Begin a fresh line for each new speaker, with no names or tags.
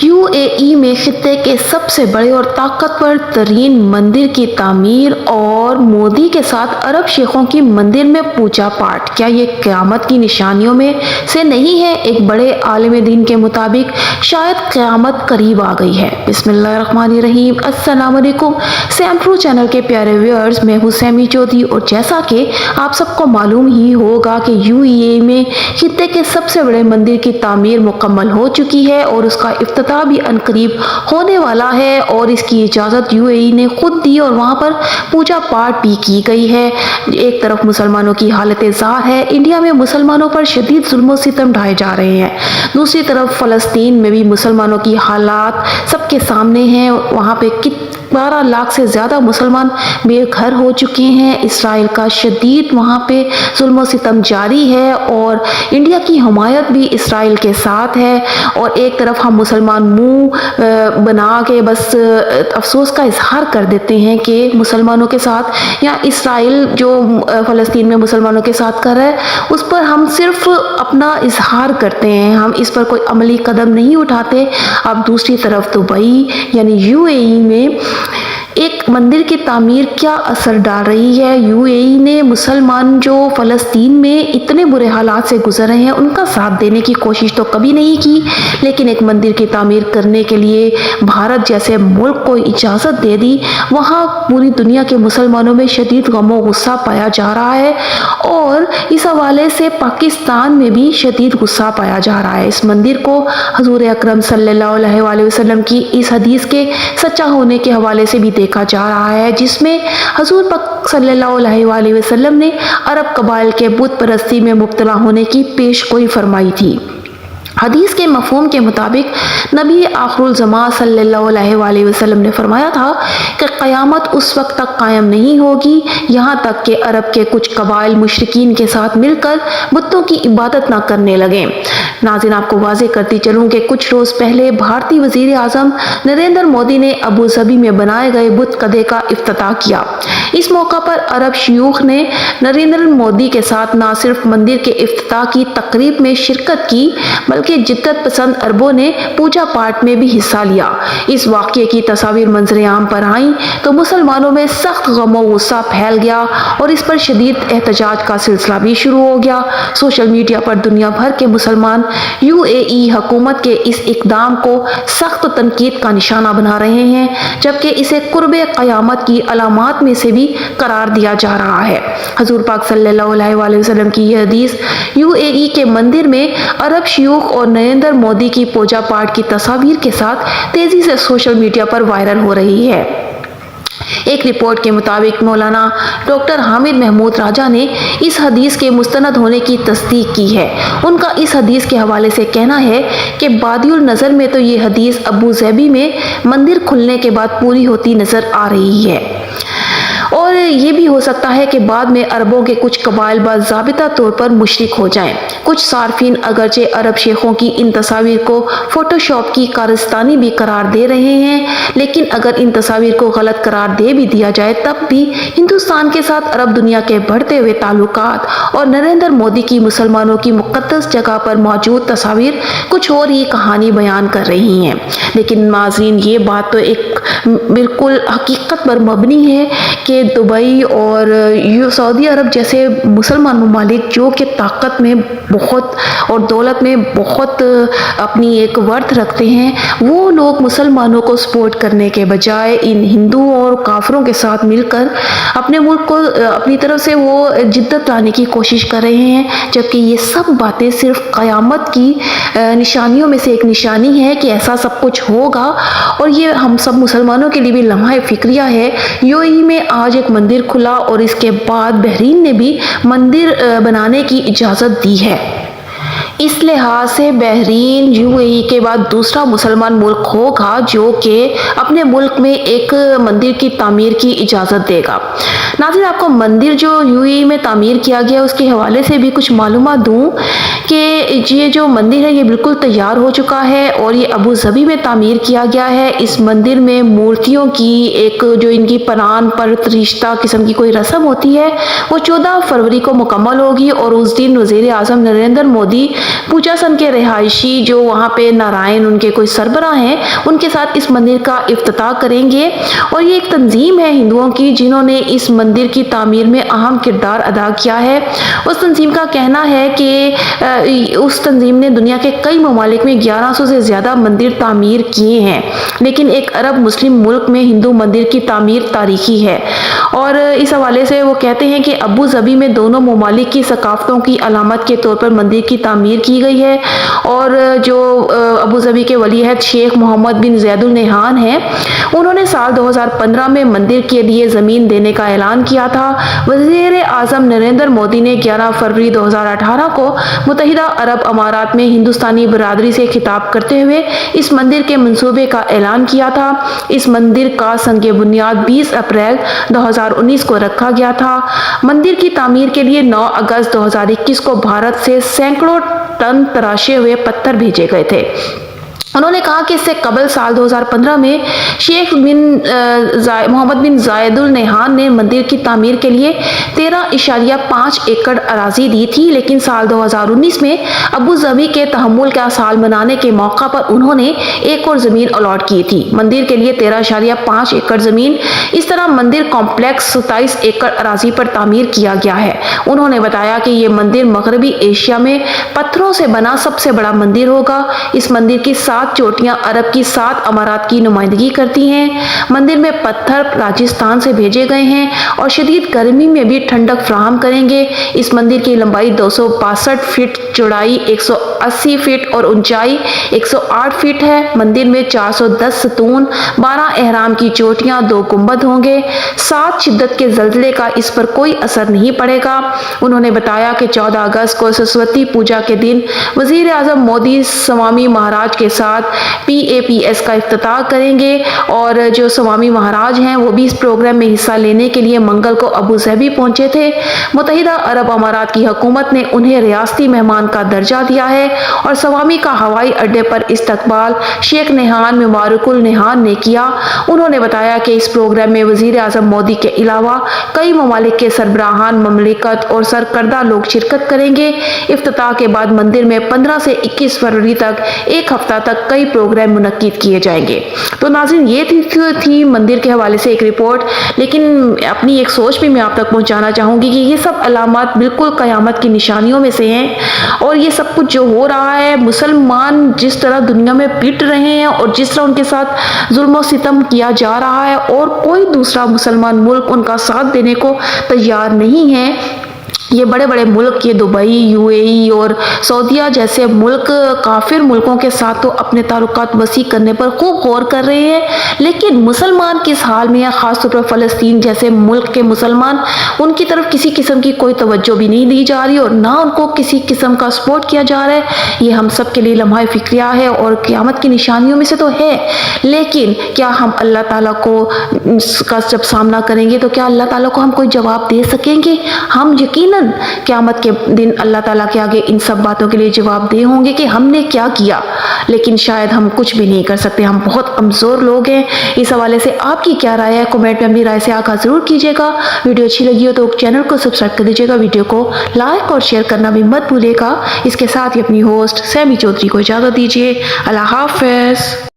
UAE में खित्ते के सबसे बड़े और ताकतवर तरीन मंदिर की तामीर और मोदी के साथ अरब शेखों की मंदिर में पूजा पाठ, क्या ये क़यामत की निशानियों में से नहीं है? एक बड़े आलिम दीन के मुताबिक शायद क़यामत करीब आ गई है। बिस्मिल्लाहिर्रहमानिर्रहीम। अस्सलाम वालेकुम सैम ट्रू चैनल के प्यारे व्यूअर्स, मैं हूँ सैमी चौधरी। और जैसा कि आप सबको मालूम ही होगा कि यूएई में खित्ते के सबसे बड़े मंदिर की तामीर मुकम्मल हो चुकी है और उसका इफ्तिताह भी अनकरीब होने वाला है और इसकी इजाज़त यूएई ने खुद दी और वहाँ पर पूजा पाठ भी की गई है। एक तरफ मुसलमानों की हालत ज़ार है, इंडिया में मुसलमानों पर शदीद जुल्म सितम ढाए जा रहे हैं। दूसरी तरफ फ़लस्तीन में भी मुसलमानों की हालात सबके सामने हैं। वहाँ पे 12 लाख से ज़्यादा मुसलमान बेघर हो चुके हैं। इसराइल का शदीद वहाँ पे जुल्म सितम जारी है और इंडिया की हमायत भी इसराइल के साथ है। और एक तरफ हम मुसलमान मुंह बना के बस अफसोस का इजहार कर देते हैं कि मुसलमानों के साथ या इसराइल जो फ़लस्तीन में मुसलमानों के साथ कर रहा है उस पर हम सिर्फ अपना इजहार करते हैं, हम इस पर कोई अमली कदम नहीं उठाते। अब दूसरी तरफ दुबई यानी यूएई में एक मंदिर की तामीर क्या असर डाल रही है। यूएई ने मुसलमान जो फ़लस्तीन में इतने बुरे हालात से गुजर रहे हैं उनका साथ देने की कोशिश तो कभी नहीं की, लेकिन एक मंदिर की तामीर करने के लिए भारत जैसे मुल्क को इजाज़त दे दी। वहाँ पूरी दुनिया के मुसलमानों में शदीद गम गुस्सा पाया जा रहा है और इस हवाले से पाकिस्तान में भी शदीद गुस्सा पाया जा रहा है। इस मंदिर को हजूर अकरम सल्लल्लाहु अलैहि वसल्लम की इस हदीस के सच्चा होने के हवाले से भी देखा जा रहा है, जिसमें हजूर पाक सल्लल्लाहु अलैहि वसल्लम ने अरब कबाइल के बुत परस्ती में मुब्तला होने की पेशगोई फरमाई थी। हदीस के मफहूम के मुताबिक नबी आखिरुल ज़मा सल्लल्लाहु अलैहि वसल्लम ने फरमाया था कि क़यामत उस वक्त तक कायम नहीं होगी यहाँ तक कि अरब के कुछ कबाइल मुशरिकीन के साथ मिलकर बुतों की इबादत ना करने लगें। नाज़रीन, आपको वाज़ेह करती चलूँ कि कुछ रोज़ पहले भारतीय वज़ीर आज़म नरेंद्र मोदी ने अबू धाबी में बनाए गए बुत कदे का इफ्तिताह किया। इस मौका पर अरब शयूख ने नरेंद्र मोदी के साथ न सिर्फ मंदिर के इफ्तिताह की तकरीब में शिरकत की बल्कि जिद्दत पसंद अरबों ने पूजा पाठ में भी हिस्सा लिया। इस वाक़ये की तस्वीर मंजर आम पर आई तो मुसलमानों में सख्त गम गुस्सा फैल गया और इस पर शदीद एहतजाज का सिलसिला भी शुरू हो गया। सोशल मीडिया पर दुनिया भर के मुसलमान यूएई हुकूमत के इस इकदाम को सख्त तनकीद का निशाना बना रहे हैं, जबकि इसे कुर्बे क़यामत की अलामात में से भी करार दिया जा रहा है। हजूर पाक सल्लल्लाहु अलैहि वसल्लम की यह हदीस यूएई के मंदिर में अरब शयूख और नरेंद्र मोदी की पूजा पाठ की तस्वीर के साथ तेजी से सोशल मीडिया पर वायरल हो रही है। एक रिपोर्ट के मुताबिक मौलाना डॉक्टर हामिद महमूद राजा ने इस हदीस के मुस्तनद होने की तस्दीक की है। उनका इस हदीस के हवाले से कहना है कि बादियुल नज़र में तो ये हदीस अबू धाबी में मंदिर खुलने के बाद पूरी होती नज़र आ रही है और ये भी हो सकता है कि बाद में अरबों के कुछ कबाइल बाज़ाबिता तौर पर मुशरिक हो जाएं। कुछ सार्फिन अगरचे अरब शेखों की इन तस्वीर को फोटोशॉप की कारस्तानी भी करार दे रहे हैं, लेकिन अगर इन तस्वीर को गलत करार दे भी दिया जाए तब भी हिंदुस्तान के साथ अरब दुनिया के बढ़ते हुए ताल्लुकात और नरेंद्र मोदी की मुसलमानों की मुक़द्दस जगह पर मौजूद तस्वीर कुछ और ही कहानी बयान कर रही हैं। लेकिन नाज़रीन, ये बात तो एक बिल्कुल हकीकत पर मबनी है कि दुबई और सऊदी अरब जैसे मुसलमान ममालिक जो कि ताकत में बहुत और दौलत में बहुत अपनी एक वर्थ रखते हैं, वो लोग मुसलमानों को सपोर्ट करने के बजाय इन हिंदुओं और काफिरों के साथ मिलकर अपने मुल्क को अपनी तरफ से वो जिद्दत लाने की कोशिश कर रहे हैं, जबकि ये सब बातें सिर्फ क़यामत की निशानियों में से एक निशानी है कि ऐसा सब कुछ होगा और ये हम सब मुसलमानों के लिए भी लम्हा फिक्रिया है। यूएई में आज एक मंदिर खुला और इसके बाद बहरीन ने भी मंदिर बनाने की इजाज़त दी है। इस लिहाज से बहरीन यूएई के बाद दूसरा मुसलमान मुल्क होगा जो कि अपने मुल्क में एक मंदिर की तामीर की इजाज़त देगा। नाज़रीन, आपको मंदिर जो यूएई में तामीर किया गया उसके हवाले से भी कुछ मालूमात दूँ कि ये जो मंदिर है ये बिल्कुल तैयार हो चुका है और ये अबू धाबी में तामीर किया गया है। इस मंदिर में मूर्तियों की एक जो इनकी परान पर रिश्ता किस्म की कोई रस्म होती है वो 14 फरवरी को मुकम्मल होगी और उस दिन वज़ीर आज़म नरेंद्र मोदी पूजासन के रिहायशी जो वहाँ पे नारायण उनके कोई सरबराह हैं, उनके साथ इस मंदिर का इफ्तिताह करेंगे। और ये एक तंजीम है हिंदुओं की जिन्होंने इस मंदिर की तामीर में अहम किरदार अदा किया है। उस तंजीम का कहना है कि उस तंजीम ने दुनिया के कई ममालिक में 1100 से ज़्यादा मंदिर तामीर किए हैं, लेकिन एक अरब मुस्लिम मुल्क में हिंदू मंदिर की तामीर तारीखी है। और इस हवाले से वो कहते हैं कि अबू ज़बी में दोनों ममालिक की सकाफ़तों की अलामत के तौर पर मंदिर की तामीर की गई है। और जो अबू ज़बी के वलीअहद शेख मोहम्मद बिन ज़ैदुल नहान हैं, उन्होंने साल 2015 में मंदिर के लिए ज़मीन देने का ऐलान किया था। वज़ीर आज़म नरेंद्र मोदी ने 11 फरवरी 2018 को मुत्तहिदा अरब अमारात में हिंदुस्तानी बरादरी से खिताब करते हुए इस मंदिर के मंसूबे का ऐलान किया था। इस मंदिर का संग बुनियाद 20 अप्रैल 2019 को रखा गया था। मंदिर की तामीर के लिए 9 अगस्त 2021 को भारत से सैकड़ों टन तराशे हुए पत्थर भेजे गए थे। उन्होंने कहा कि इससे कबल साल 2015 में शेख मोहम्मद बिन ज़ायदुल नहान ने मंदिर की तामीर के लिए 13.5 एकड़ अराजी दी थी, लेकिन साल 2019 में अबू ज़बी के तहम्मुल का साल मनाने के मौका पर उन्होंने एक और ज़मीन अलॉट की थी, मंदिर के लिए 13.5 एकड़ ज़मीन। इस तरह मंदिर कॉम्प्लेक्स 27 एकड़ अराजी पर तामीर किया गया है। उन्होंने बताया कि ये मंदिर मगरबी एशिया में पत्थरों से बना सबसे बड़ा मंदिर होगा। इस मंदिर की 7 चोटियां अरब की 7 अमारात की नुमाइंदगी करती हैं। मंदिर में पत्थर राजस्थान से भेजे गए हैं और शदीद गर्मी में भी ठंडक फराहम करेंगे। इस मंदिर की लंबाई 262 फीट, चौड़ाई 180 फीट और ऊंचाई 108 फीट है। मंदिर में 410 सतून, 12 एहराम की चोटियां, 2 गुंबद होंगे। 7 शिद्दत के ज़ल्ज़ले का इस पर कोई असर नहीं पड़ेगा। उन्होंने बताया कि 14 अगस्त को सरस्वती पूजा के दिन वज़ीर आज़म मोदी स्वामी महाराज के साथ PAPS का इफ्तिताह करेंगे और जो स्वामी महाराज हैं वो भी इस प्रोग्राम में हिस्सा लेने के लिए मंगल को अबू ज़बी पहुंचे थे। मुत्तहिदा अरब अमारात की हुकूमत ने उन्हें रियासती मेहमान का दर्जा दिया है और स्वामी का हवाई अड्डे पर इस्तकबाल शेख नहान मुबारकुल नहान ने किया। उन्होंने बताया कि इस प्रोग्राम में वज़ीर आज़म मोदी के अलावा कई ममालिक के सरबराहान ममलिकत और सरकर्दा लोग शिरकत करेंगे। इफ्तिताह के बाद मंदिर में 15 से 21 फरवरी तक एक हफ्ता तक कई प्रोग्राम मुनक्किद किए जाएंगे। तो नाज़रीन, ये थी मंदिर के हवाले से एक रिपोर्ट, लेकिन अपनी एक सोच भी मैं आप तक पहुंचाना चाहूँगी कि ये सब अलामत बिल्कुल क़यामत की निशानियों में से हैं। और ये सब कुछ जो हो रहा है, मुसलमान जिस तरह दुनिया में पिट रहे हैं और जिस तरह उनके साथ जुल्म सितम किया जा रहा है और कोई दूसरा मुसलमान मुल्क उनका साथ देने को तैयार नहीं है। ये बड़े बड़े मुल्क, ये दुबई, UAE और सऊदीया जैसे मुल्क काफिर मुल्कों के साथ तो अपने ताल्लुकात वसी करने पर खूब गौर कर रहे हैं, लेकिन मुसलमान किस हाल में है, ख़ासतौर पर फ़लस्तीन जैसे मुल्क के मुसलमान, उनकी तरफ किसी किस्म की कोई तवज्जो भी नहीं दी जा रही और ना उनको किसी किस्म का सपोर्ट किया जा रहा है। ये हम सब के लिए लम्हा फ़िक्रिया है और क़यामत की निशानियों में से तो है। लेकिन क्या हम अल्लाह ताला को का जब सामना करेंगे तो क्या अल्लाह ताला को हम कोई जवाब दे सकेंगे? हम यकीनन क़यामत के दिन अल्लाह ताला के आगे इन सब बातों के लिए जवाबदेह होंगे कि हमने क्या किया, लेकिन शायद हम कुछ भी नहीं कर सकते। हम बहुत कमज़ोर लोग हैं। इस हवाले से आपकी क्या राय है? कमेंट में अपनी राय से आगाह ज़रूर कीजिएगा। वीडियो अच्छी लगी हो तो चैनल को सब्सक्राइब कर दीजिएगा, वीडियो को लाइक और शेयर करना भी मत भूलिएगा। इसके साथ ही अपनी होस्ट सैमी चौधरी को इजाज़त दीजिए। अल्लाह हाफ़िज़।